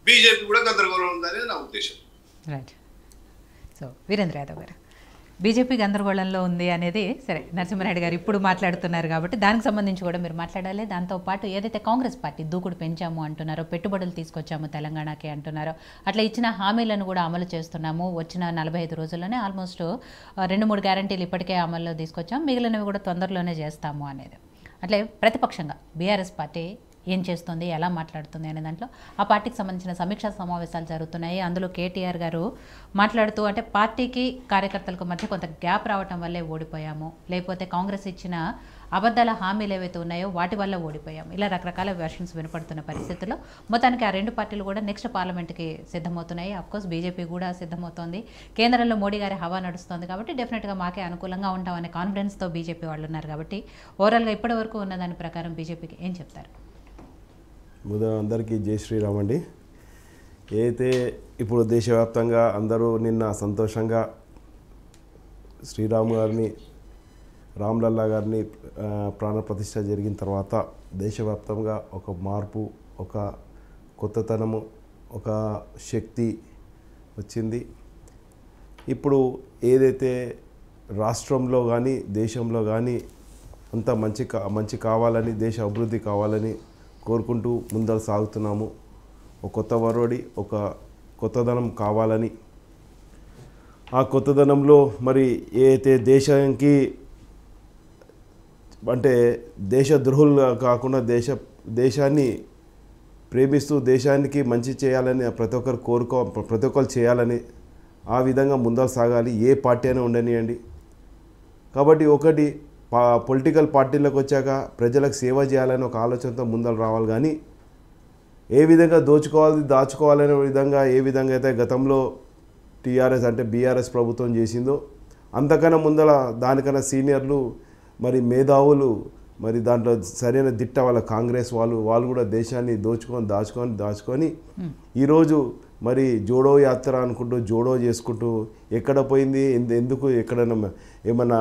BJP కూడా గందరగోళం ఉందనేది నా ఉద్దేశం. రైట్. సో వీరేంద్ర యాదవ్ గారు, బీజేపీ గందరగోళంలో ఉంది అనేది సరే, నరసింహారెడ్డి గారు ఇప్పుడు మాట్లాడుతున్నారు కాబట్టి దానికి సంబంధించి కూడా మీరు మాట్లాడాలి. దాంతోపాటు ఏదైతే కాంగ్రెస్ పార్టీ దూకుడు పెంచాము అంటున్నారో, పెట్టుబడులు తీసుకొచ్చాము తెలంగాణకి అంటున్నారో, అట్లా ఇచ్చిన హామీలను కూడా అమలు చేస్తున్నాము. వచ్చిన 45 రోజుల్లోనే ఆల్మోస్ట్ 2-3 గ్యారంటీలు ఇప్పటికే అమల్లో తీసుకొచ్చాము, మిగిలినవి కూడా తొందరలోనే చేస్తాము అనేది. అట్లే ప్రతిపక్షంగా బీఆర్ఎస్ పార్టీ ఏం చేస్తుంది, ఎలా మాట్లాడుతుంది అనే దాంట్లో ఆ పార్టీకి సంబంధించిన సమీక్షా సమావేశాలు జరుగుతున్నాయి. అందులో కేటీఆర్ గారు మాట్లాడుతూ, అంటే పార్టీకి కార్యకర్తలకు మధ్య కొంత గ్యాప్ రావటం వల్లే ఓడిపోయాము, లేకపోతే కాంగ్రెస్ ఇచ్చిన అబద్ధాల హామీలు ఏవైతే ఉన్నాయో వాటి వల్ల ఓడిపోయాము, ఇలా రకరకాల వెర్షన్స్ వినపడుతున్న పరిస్థితుల్లో మొత్తానికి ఆ రెండు పార్టీలు కూడా నెక్స్ట్ పార్లమెంట్కి సిద్ధమవుతున్నాయి. అఫ్కోర్స్ బీజేపీ కూడా సిద్ధమవుతోంది. కేంద్రంలో మోడీ గారి హవా నడుస్తుంది కాబట్టి డెఫినెట్గా మాకే అనుకూలంగా ఉంటామనే కాన్ఫిడెన్స్తో బీజేపీ వాళ్ళు ఉన్నారు. కాబట్టి ఓవరాల్గా ఇప్పటి వరకు ఉన్న దాని ప్రకారం బీజేపీకి ఏం చెప్తారు? అందరికీ జై శ్రీరామ్ అండి. ఏదైతే ఇప్పుడు దేశవ్యాప్తంగా అందరూ నిన్న సంతోషంగా శ్రీరామ్ గారిని, రామ్లల్లా గారిని ప్రాణప్రతిష్ఠ జరిగిన తర్వాత దేశవ్యాప్తంగా ఒక మార్పు, ఒక కొత్తతనము, ఒక శక్తి వచ్చింది. ఇప్పుడు ఏదైతే రాష్ట్రంలో కానీ దేశంలో కానీ అంతా మంచి కావాలని, దేశ అభివృద్ధి కావాలని కోరుకుంటూ ముందర సాగుతున్నాము. ఒక కొత్త వరవడి, ఒక కొత్తదనం కావాలని. ఆ కొత్తదనంలో మరి ఏదైతే దేశానికి అంటే దేశద్రోహులు కాకుండా దేశాన్ని ప్రేమిస్తూ దేశానికి మంచి చేయాలని ప్రతి ఒక్కరు చేయాలని ఆ విధంగా ముందర సాగాలి. ఏ పార్టీ అయినా ఉండనియండి. కాబట్టి ఒకటి పొలిటికల్ పార్టీలకు వచ్చాక ప్రజలకు సేవ చేయాలని ఒక ఆలోచనతో ముందర రావాలి. కానీ ఏ విధంగా దాచుకోవాలనే విధంగా ఏ విధంగా అయితే గతంలో టీఆర్ఎస్ అంటే బీఆర్ఎస్ ప్రభుత్వం చేసిందో అంతకన్నా ముందర దానికన్నా సీనియర్లు మరి మేధావులు మరి దాంట్లో సరైన దిట్ట వాళ్ళ కాంగ్రెస్ వాళ్ళు కూడా దేశాన్ని దాచుకొని ఈరోజు మరి జోడో యాత్ర అనుకుంటూ జోడో చేసుకుంటూ ఎక్కడ పోయింది, ఎందుకు ఎక్కడైనా ఏమన్నా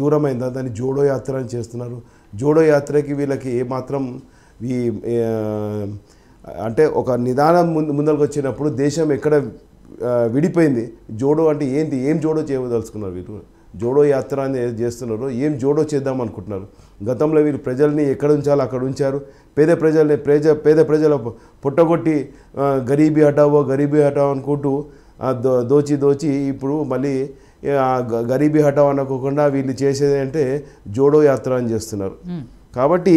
దూరమైందా దాన్ని జోడో యాత్ర అని చేస్తున్నారు. జోడో యాత్రకి వీళ్ళకి ఏమాత్రం అంటే ఒక నిదానం ముందరకు వచ్చినప్పుడు దేశం ఎక్కడ విడిపోయింది, జోడో అంటే ఏంటి, ఏం జోడో చేయదలుచుకున్నారు వీళ్ళు? జోడో యాత్ర అని చేస్తున్నారు, ఏం జోడో చేద్దాం అనుకుంటున్నారు? గతంలో వీళ్ళు ప్రజల్ని ఎక్కడ ఉంచాలో అక్కడ ఉంచారు. పేద ప్రజల పొట్టగొట్టి గరీబీ హటావో అనుకుంటూ దోచి ఇప్పుడు మళ్ళీ గరీబీ హటావో అనుకోకుండా వీళ్ళు చేసేది అంటే జోడో యాత్ర అని చేస్తున్నారు. కాబట్టి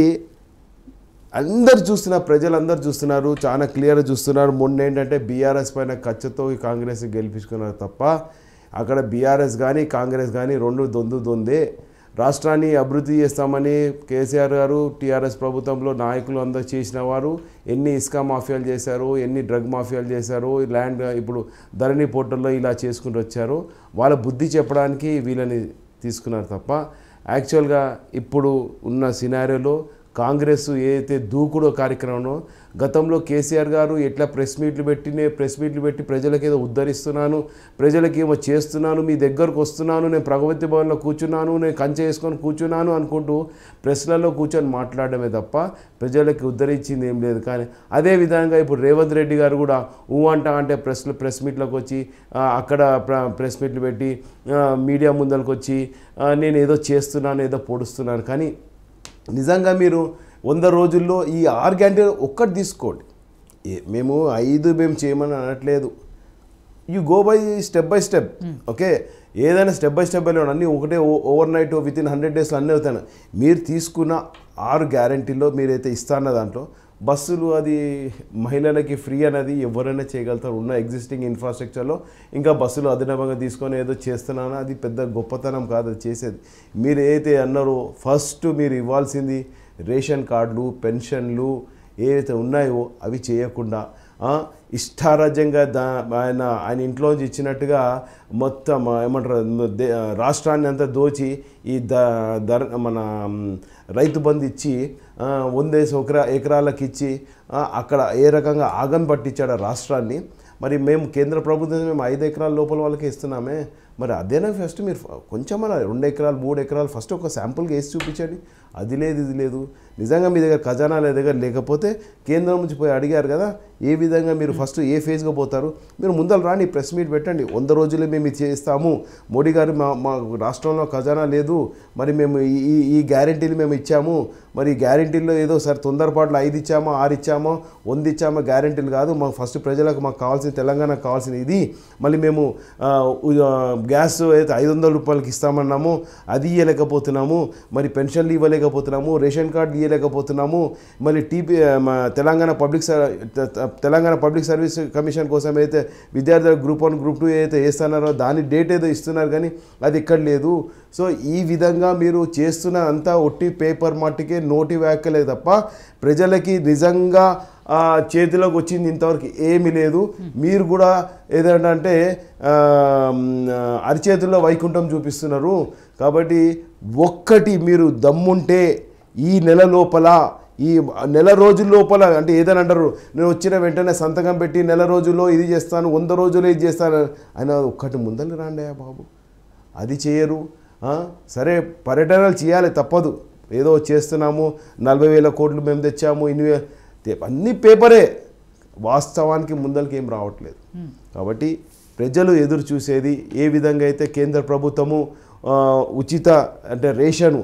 అందరు చూస్తున్నారు, ప్రజలందరూ చూస్తున్నారు, చాలా క్లియర్గా చూస్తున్నారు. మొన్న ఏంటంటే బీఆర్ఎస్ పైన కచ్చతో కాంగ్రెస్ గెలిపించుకున్నారు తప్ప అక్కడ బీఆర్ఎస్ కానీ కాంగ్రెస్ కానీ రెండు దొందే. రాష్ట్రాన్ని అభివృద్ధి చేస్తామని కేసీఆర్ గారు టీఆర్ఎస్ ప్రభుత్వంలో నాయకులు అందరూ చేసిన వారు ఎన్ని ఇసుక మాఫియాలు చేశారు, ఎన్ని డ్రగ్ మాఫియాలు చేశారు, ల్యాండ్ ఇప్పుడు ధరణి పోర్టల్లో ఇలా చేసుకుంటూ వచ్చారు. వాళ్ళ బుద్ధి చెప్పడానికి వీళ్ళని తీసుకున్నారు తప్ప యాక్చువల్గా ఇప్పుడు ఉన్న సినారియోలో కాంగ్రెస్ ఏదైతే దూకుడు కార్యక్రమం గతంలో కేసీఆర్ గారు ఎట్లా ప్రెస్ మీట్లు పెట్టి ప్రజలకు ఏదో ఉద్ధరిస్తున్నాను, ప్రజలకి ఏమో చేస్తున్నాను, మీ దగ్గరకు వస్తున్నాను, నేను ప్రగతి భవన్లో కూర్చున్నాను, నేను కంచె వేసుకొని కూర్చున్నాను అనుకుంటూ ప్రెస్లలో కూర్చొని మాట్లాడమే తప్ప ప్రజలకి ఉద్ధరించింది ఏం లేదు. కానీ అదేవిధంగా ఇప్పుడు రేవంత్ రెడ్డి గారు కూడా అంటే ప్రెస్ మీట్లకు వచ్చి అక్కడ ప్రెస్ మీట్లు పెట్టి మీడియా ముందరకు వచ్చి నేను ఏదో చేస్తున్నాను, ఏదో పొడుస్తున్నాను. కానీ నిజంగా మీరు 100 రోజుల్లో ఈ 6 గ్యారంటీలు ఒక్కటి తీసుకోండి. మేము చేయమని అనట్లేదు. You go by step by step. Okay, ఏదైనా స్టెప్ బై స్టెప్ వెళ్ళి అన్నీ ఒకటే ఓవర్ నైట్ వితిన్ 100 డేస్లో అన్నీ అవుతాయి. మీరు తీసుకున్న 6 గ్యారంటీల్లో మీరైతే ఇస్తాన్న దాంట్లో బస్సులు అది మహిళలకి ఫ్రీ అనేది ఎవరైనా చేయగలుగుతారు. ఉన్న ఎగ్జిస్టింగ్ ఇన్ఫ్రాస్ట్రక్చర్లో ఇంకా బస్సులు అదనంగా తీసుకొని ఏదో చేస్తున్నానో అది పెద్ద గొప్పతనం కాదు అది చేసేది. మీరు ఏదైతే అన్నారో ఫస్ట్ మీరు ఇవ్వాల్సింది రేషన్ కార్డులు, పెన్షన్లు ఏవైతే ఉన్నాయో అవి చేయకుండా ఇష్టారాజ్యంగా ఆయన ఇంట్లోంచి ఇచ్చినట్టుగా మొత్తం ఏమంటారు రాష్ట్రాన్ని అంతా దోచి ఈ మన రైతు బంధు ఇచ్చి 100 ఎకరాలకు ఇచ్చి అక్కడ ఏ రకంగా ఆగం పట్టించాడు రాష్ట్రాన్ని. మరి మేము కేంద్ర ప్రభుత్వం మేము 5 ఎకరాల లోపల వాళ్ళకి ఇస్తున్నామే, మరి అదేనా ఫస్ట్ మీరు కొంచెం 2 ఎకరాలు 3 ఎకరాలు ఫస్ట్ ఒక శాంపుల్గా వేసి చూపించండి. అది లేదు ఇది లేదు. నిజంగా మీ దగ్గర ఖజానా దగ్గర లేకపోతే కేంద్రం నుంచి పోయి అడిగారు కదా, ఏ విధంగా మీరు ఫస్ట్ ఏ ఫేజ్గా పోతారు, మీరు ముందర రాండి, ప్రెస్ మీట్ పెట్టండి, 100 రోజులే మేము ఇది చేస్తాము, మోడీ గారు మా రాష్ట్రంలో ఖజానా లేదు, మరి మేము ఈ గ్యారెంటీలు మేము ఇచ్చాము, మరి గ్యారెంటీల్లో ఏదో సరే తొందరపాట్లు 5 ఇచ్చామో 6 ఇచ్చామో 100 ఇచ్చామో గ్యారెంటీలు కాదు, మాకు ఫస్ట్ ప్రజలకు మాకు కావాల్సిన తెలంగాణకు కావాల్సిన ఇది, మళ్ళీ మేము గ్యాస్ అయితే 500 రూపాయలకి ఇస్తామన్నాము అది ఇవ్వలేకపోతున్నాము, మరి పెన్షన్లు ఇవ్వలేకపోతున్నాము, రేషన్ కార్డులు ఇవ్వలేకపోతున్నాము, మళ్ళీ తెలంగాణ పబ్లిక్ సర్వీస్ కమిషన్ కోసం అయితే విద్యార్థుల గ్రూప్ 1 గ్రూప్ 2 ఏదైతే వేస్తున్నారో దాని డేట్ ఏదో ఇస్తున్నారు కానీ అది ఇక్కడ లేదు. సో ఈ విధంగా మీరు చేస్తున్న అంతా ఒట్టి పేపర్ మట్టికే నోటి వ్యాఖ్యలే తప్ప ప్రజలకి నిజంగా చేతిలోకి వచ్చింది ఇంతవరకు ఏమీ లేదు. మీరు కూడా ఏదంటే అరిచేతుల్లో వైకుంఠం చూపిస్తున్నారు. కాబట్టి ఒక్కటి మీరు దమ్ముంటే ఈ నెల లోపల ఈ నెల రోజుల లోపల అంటే ఏదని అంటారు, నేను వచ్చిన వెంటనే సంతకం పెట్టి నెల రోజుల్లో ఇది చేస్తాను 100 రోజుల్లో ఇది చేస్తాను ఆయన ఒక్కటి ముందర రాండి బాబు, అది చేయరు. సరే పర్యటనలు చేయాలి తప్పదు, ఏదో చేస్తున్నాము 40,000 కోట్లు మేము తెచ్చాము అన్నీ పేపరే, వాస్తవానికి ముందరికి ఏం రావట్లేదు. కాబట్టి ప్రజలు ఎదురు చూసేది ఏ విధంగా అయితే కేంద్ర ప్రభుత్వము ఉచిత అంటే రేషను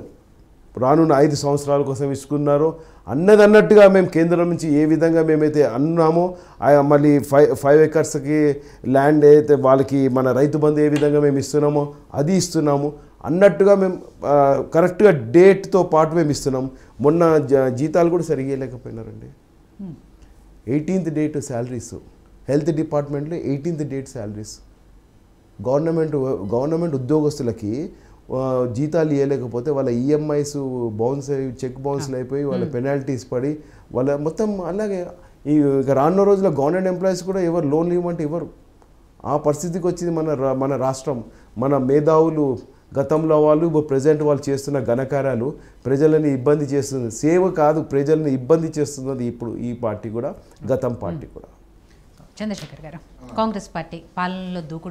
రానున్న 5 సంవత్సరాల కోసం ఇస్తున్నారో అన్నదన్నట్టుగా మేము కేంద్రం నుంచి ఏ విధంగా మేమైతే అన్నామో మళ్ళీ 5 ఎకర్స్కి ల్యాండ్ అయితే వాళ్ళకి మన రైతు బంధు ఏ విధంగా మేము ఇస్తున్నామో అది ఇస్తున్నాము అన్నట్టుగా మేము కరెక్ట్గా డేట్తో పాటు మేము ఇస్తున్నాం. మొన్న జీతాలు కూడా సరిగా లేకపోయినారండి. 18th డేట్ శాలరీస్, హెల్త్ డిపార్ట్మెంట్లో 18th డేట్ శాలరీస్, గవర్నమెంట్ ఉద్యోగస్తులకి జీతాలు ఇవ్వలేకపోతే వాళ్ళ ఈఎంఐస్ బౌన్స్ అయ్యి చెక్ బౌన్స్లు అయిపోయి వాళ్ళ పెనాల్టీస్ పడి వాళ్ళ మొత్తం అలాగే ఇక రానున్న రోజుల్లో గవర్నమెంట్ ఎంప్లాయీస్ కూడా ఎవరు లోన్లు ఇవ్వమంటే ఇవ్వరు. ఆ పరిస్థితికి వచ్చింది మన రాష్ట్రం. మన మేధావులు గతంలో వాళ్ళు ప్రజెంట్ వాళ్ళు చేస్తున్న ఘనకార్యాలు ప్రజలని ఇబ్బంది చేస్తుంది. సేవ కాదు, ప్రజల్ని ఇబ్బంది చేస్తున్నది ఇప్పుడు ఈ పార్టీ కూడా, గతం పార్టీ కూడా. చంద్రశేఖర్ గారు, కాంగ్రెస్ పార్టీ పాలనలో దూకుడు